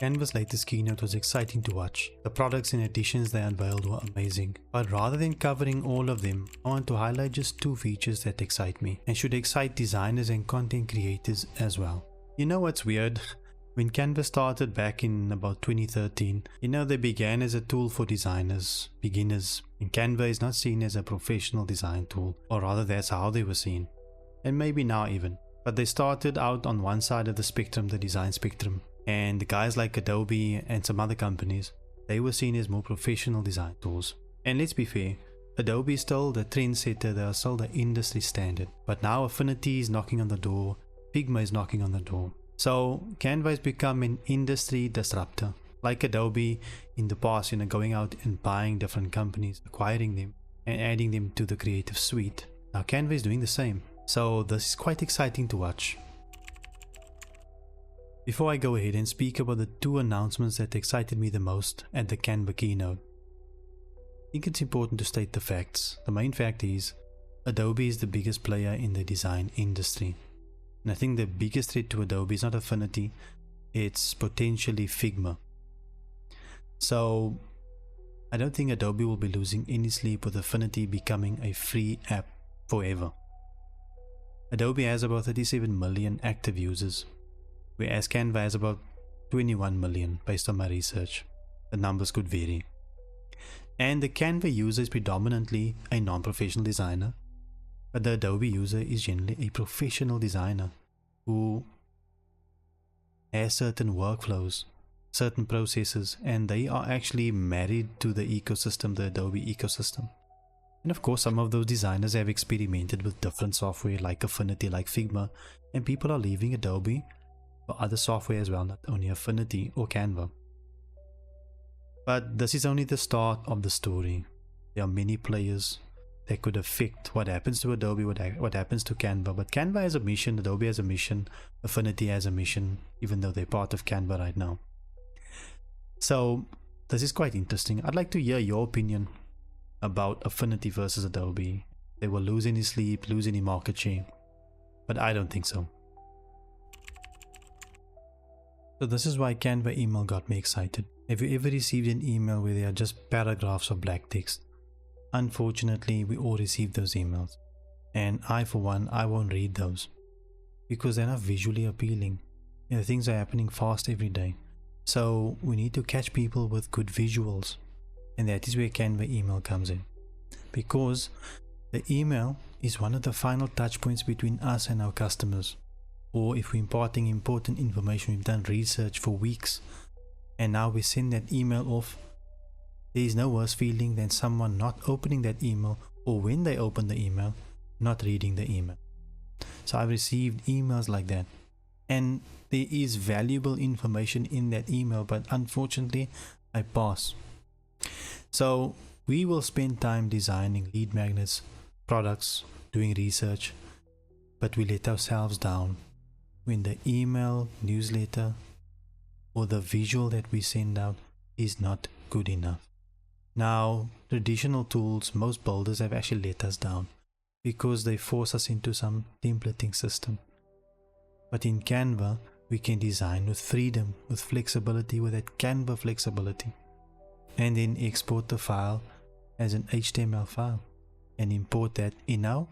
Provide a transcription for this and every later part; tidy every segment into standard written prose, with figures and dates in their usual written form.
Canva's latest keynote was exciting to watch. The products and additions they unveiled were amazing. But rather than covering all of them, I want to highlight just 2 features that excite me and should excite designers and content creators as well. You know what's weird? When Canva started back in about 2013, they began as a tool for designers, beginners, and Canva is not seen as a professional design tool, or rather that's how they were seen, and maybe now even. But they started out on one side of the spectrum, the design spectrum, and the guys like Adobe and some other companies, they were seen as more professional design tools. And let's be fair, Adobe is still the trendsetter, they are still the industry standard, but now Affinity is knocking on the door, Figma is knocking on the door. So Canva has become an industry disruptor. Like Adobe in the past, going out and buying different companies, acquiring them and adding them to the creative suite. Now Canva is doing the same. So this is quite exciting to watch. Before I go ahead and speak about the 2 announcements that excited me the most at the Canva keynote, I think it's important to state the facts. The main fact is Adobe is the biggest player in the design industry. And I think the biggest threat to Adobe is not Affinity, it's potentially Figma. So I don't think Adobe will be losing any sleep with Affinity becoming a free app forever. Adobe has about 37 million active users, whereas Canva has about 21 million based on my research. The numbers could vary. And the Canva user is predominantly a non-professional designer, but the Adobe user is generally a professional designer who has certain workflows, certain processes, and they are actually married to the ecosystem, the Adobe ecosystem. And of course, some of those designers have experimented with different software like Affinity, like Figma, and people are leaving Adobe for other software as well, not only Affinity or Canva. But this is only the start of the story. There are many players that could affect what happens to Adobe, what happens to Canva. But Canva has a mission, Adobe has a mission, Affinity has a mission, even though they're part of Canva right now. So this is quite interesting. I'd like to hear your opinion about Affinity versus Adobe. They will lose any sleep, lose any market share, but I don't think so. So this is why Canva email got me excited. Have you ever received an email where there are just paragraphs of black text? Unfortunately, we all receive those emails, and I for one, I won't read those because they're not visually appealing. Things are happening fast every day, so we need to catch people with good visuals, and that is where Canva email comes in, because the email is one of the final touch points between us and our customers. Or if we're imparting important information, we've done research for weeks and now we send that email off. There is no worse feeling than someone not opening that email, or when they open the email, not reading the email. So I've received emails like that, and there is valuable information in that email, but unfortunately I pass. So we will spend time designing lead magnets, products, doing research, but we let ourselves down when the email, newsletter, or the visual that we send out is not good enough. Now, traditional tools, most builders have actually let us down because they force us into some templating system. But in Canva, we can design with freedom, with flexibility, with that Canva flexibility, and then export the file as an HTML file and import that in our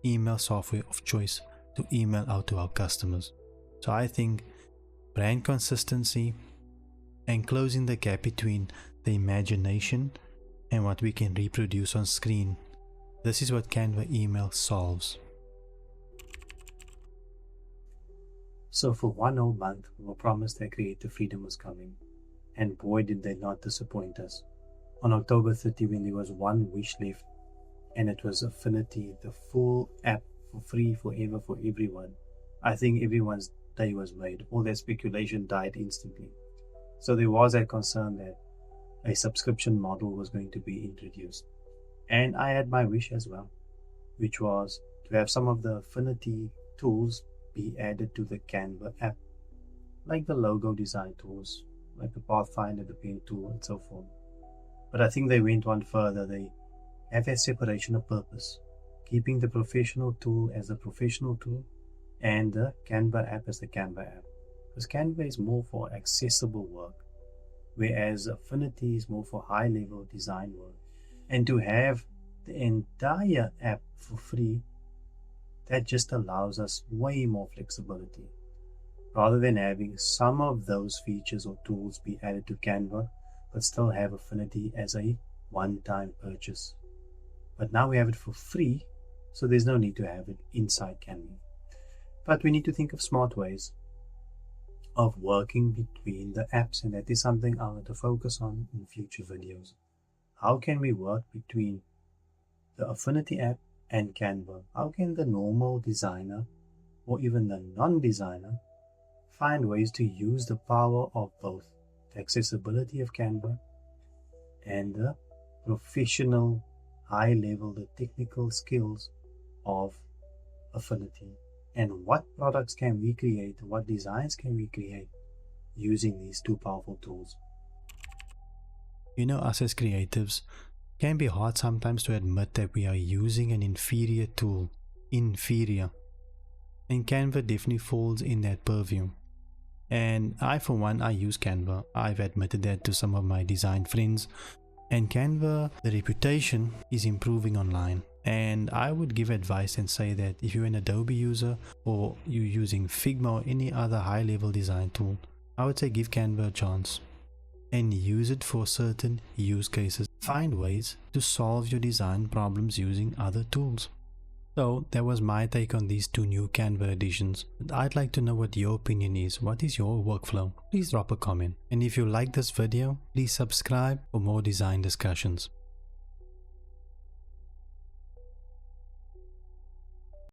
email software of choice to email out to our customers. So I think brand consistency and closing the gap between the imagination and what we can reproduce on screen, this is what Canva email solves. So for 1 whole month, we were promised that creative freedom was coming, and boy did they not disappoint us. On October 30, when there was one wish left, and it was Affinity, the full app for free forever for everyone, I think everyone's day was made. All that speculation died instantly. So there was a concern that a subscription model was going to be introduced, and I had my wish as well, which was to have some of the Affinity tools be added to the Canva app, like the logo design tools, like the Pathfinder, the pen tool, and so forth. But I think they went one further. They have a separation of purpose, keeping the professional tool as a professional tool and the Canva app as the Canva app. Because Canva is more for accessible work, whereas Affinity is more for high level design work. And to have the entire app for free, that just allows us way more flexibility. Rather than having some of those features or tools be added to Canva, but still have Affinity as a one-time purchase. But now we have it for free, so there's no need to have it inside Canva. But we need to think of smart ways of working between the apps, and that is something I'm going to focus on in future videos. How can we work between the Affinity app and Canva? How can the normal designer or even the non-designer find ways to use the power of both the accessibility of Canva and the professional, high level, the technical skills of Affinity? And what products can we create, what designs can we create using these two powerful tools? You know, us as creatives, can be hard sometimes to admit that we are using an inferior tool. Inferior. And Canva definitely falls in that purview. And I, for one, I use Canva. I've admitted that to some of my design friends. And Canva, the reputation is improving online. And I would give advice and say that if you're an Adobe user or you're using Figma or any other high-level design tool, I would say give Canva a chance and use it for certain use cases. Find ways to solve your design problems using other tools. So that was my take on these two new Canva editions. I'd like to know what your opinion is. What is your workflow? Please drop a comment. And if you like this video, please subscribe for more design discussions.